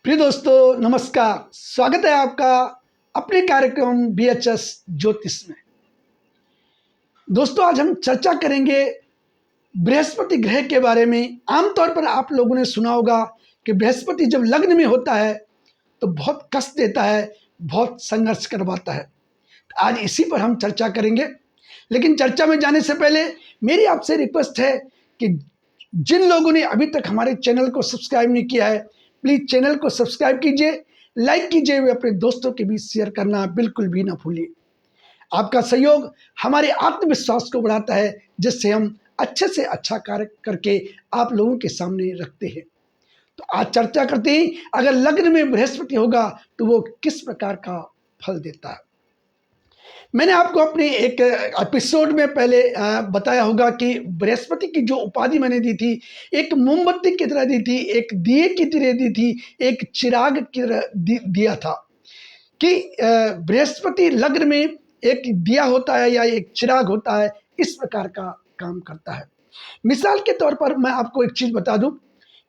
प्रिय दोस्तों नमस्कार, स्वागत है आपका अपने कार्यक्रम बीएचएस ज्योतिष में। दोस्तों आज हम चर्चा करेंगे बृहस्पति ग्रह के बारे में। आमतौर पर आप लोगों ने सुना होगा कि बृहस्पति जब लग्न में होता है तो बहुत कष्ट देता है, बहुत संघर्ष करवाता है। आज इसी पर हम चर्चा करेंगे, लेकिन चर्चा में जाने से पहले मेरी आपसे रिक्वेस्ट है कि जिन लोगों ने अभी तक हमारे चैनल को सब्सक्राइब नहीं किया है, प्लीज़ चैनल को सब्सक्राइब कीजिए, लाइक कीजिए वे अपने दोस्तों के बीच शेयर करना बिल्कुल भी ना भूलिए। आपका सहयोग हमारे आत्मविश्वास को बढ़ाता है, जिससे हम अच्छे से अच्छा कार्य करके आप लोगों के सामने रखते हैं। तो आज चर्चा करते हैं, अगर लग्न में बृहस्पति होगा तो वो किस प्रकार का फल देता है। मैंने आपको अपने एक एपिसोड में पहले बताया होगा कि बृहस्पति की जो उपाधि मैंने दी थी, एक मोमबत्ती की तरह दी थी, एक दिए की तरह दी थी, एक चिराग की तरह दिया था कि बृहस्पति लग्न में एक दिया होता है या एक चिराग होता है, इस प्रकार का काम करता है। मिसाल के तौर पर मैं आपको एक चीज़ बता दूं,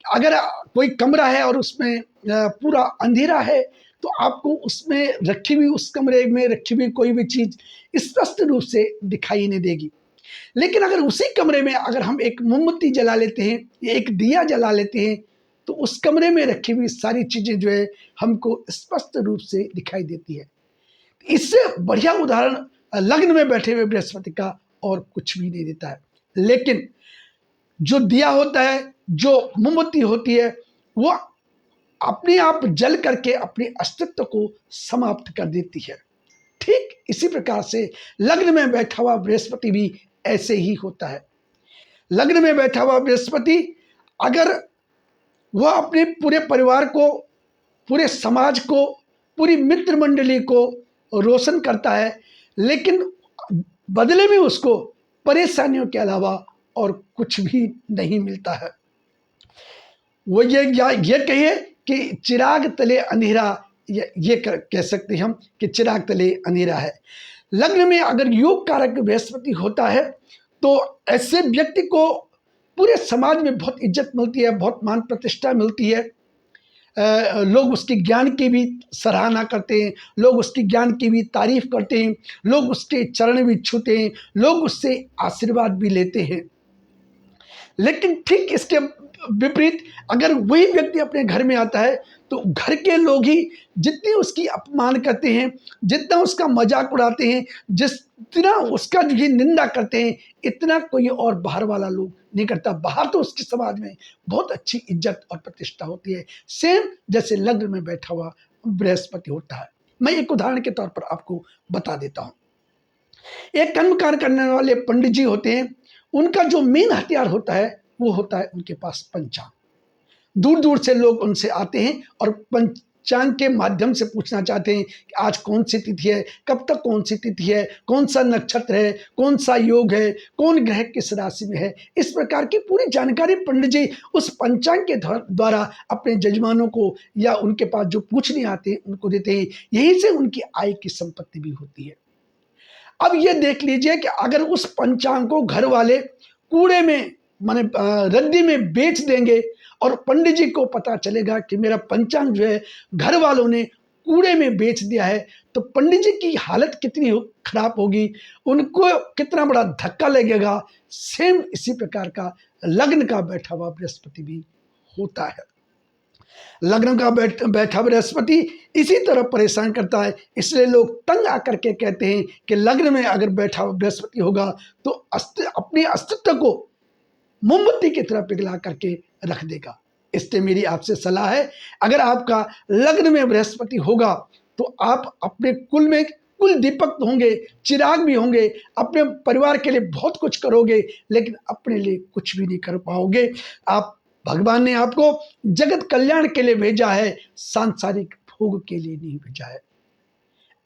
अगर कोई कमरा है और उसमें पूरा अंधेरा है तो आपको उसमें रखी हुई, उस कमरे में रखी हुई कोई भी चीज़ स्पष्ट रूप से दिखाई नहीं देगी। लेकिन अगर उसी कमरे में अगर हम एक मोमबत्ती जला लेते हैं या एक दिया जला लेते हैं तो उस कमरे में रखी हुई सारी चीज़ें जो है हमको स्पष्ट रूप से दिखाई देती है। इससे बढ़िया उदाहरण लग्न में बैठे हुए बृहस्पति का और कुछ भी नहीं देता है। लेकिन जो दिया होता है, जो मोमबत्ती होती है, वो अपने आप जल करके अपने अस्तित्व को समाप्त कर देती है। ठीक इसी प्रकार से लग्न में बैठा हुआ बृहस्पति भी ऐसे ही होता है। लग्न में बैठा हुआ बृहस्पति अगर वह अपने पूरे परिवार को, पूरे समाज को, पूरी मित्र मंडली को रोशन करता है, लेकिन बदले में उसको परेशानियों के अलावा और कुछ भी नहीं मिलता है। वो ये कहिए कि चिराग तले अंधेरा, ये कह सकते हैं हम कि चिराग तले अंधेरा है। लग्न में अगर योग कारक बृहस्पति होता है तो ऐसे व्यक्ति को पूरे समाज में बहुत इज्जत मिलती है, बहुत मान प्रतिष्ठा मिलती है। लोग उसके ज्ञान की भी सराहना करते हैं, लोग उसके ज्ञान की भी तारीफ करते हैं, लोग उसके चरण भी छूते हैं, लोग उससे आशीर्वाद भी लेते हैं। लेकिन ठीक इसके विपरीत अगर वही व्यक्ति अपने घर में आता है तो घर के लोग ही जितनी उसकी अपमान करते हैं, जितना उसका मजाक उड़ाते हैं, जितना उसका जो निंदा करते हैं, इतना कोई और बाहर वाला लोग नहीं करता। बाहर तो उसके समाज में बहुत अच्छी इज्जत और प्रतिष्ठा होती है, सेम जैसे लग्न में बैठा हुआ बृहस्पति होता है। मैं एक उदाहरण के तौर पर आपको बता देता हूँ। एक कर्मकांड करने वाले पंडित जी होते हैं, उनका जो मेन हथियार होता है वो होता है उनके पास पंचांग। दूर दूर से लोग उनसे आते हैं और पंचांग के माध्यम से पूछना चाहते हैं कि आज कौन सी तिथि है, कब तक कौन सी तिथि है, कौन सा नक्षत्र है, कौन सा योग है, कौन ग्रह किस राशि में है। इस प्रकार की पूरी जानकारी पंडित जी उस पंचांग के द्वारा अपने जजमानों को या उनके पास जो पूछने आते हैं उनको देते हैं। यहीं से उनकी आय की संपत्ति भी होती है। अब ये देख लीजिए कि अगर उस पंचांग को घर वाले कूड़े में माने रद्दी में बेच देंगे और पंडित जी को पता चलेगा कि मेरा पंचांग जो है घर वालों ने कूड़े में बेच दिया है, तो पंडित जी की हालत कितनी खराब होगी, उनको कितना बड़ा धक्का लगेगा। सेम इसी प्रकार का लग्न का बैठा हुआ बृहस्पति भी होता है। लग्न का बैठा बृहस्पति इसी तरह परेशान करता है। इसलिए लोग तंग आकर के कहते हैं कि लग्न में अगर बैठा बृहस्पति होगा तो अपने अस्तित्व को मोमबत्ती की तरह पिघला करके रख देगा। इसलिए मेरी आपसे सलाह है, अगर आपका लग्न में बृहस्पति होगा तो आप अपने कुल में कुल दीपक होंगे, चिराग भी होंगे, अपने परिवार के लिए बहुत कुछ करोगे, लेकिन अपने लिए कुछ भी नहीं कर पाओगे। आप भगवान ने आपको जगत कल्याण के लिए भेजा है, सांसारिक भोग के लिए नहीं भेजा है।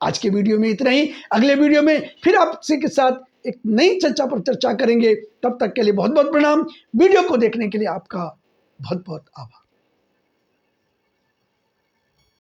आज के वीडियो में इतना ही। अगले वीडियो में फिर आपसे के साथ एक नई चर्चा पर चर्चा करेंगे। तब तक के लिए बहुत बहुत प्रणाम। वीडियो को देखने के लिए आपका बहुत बहुत आभार।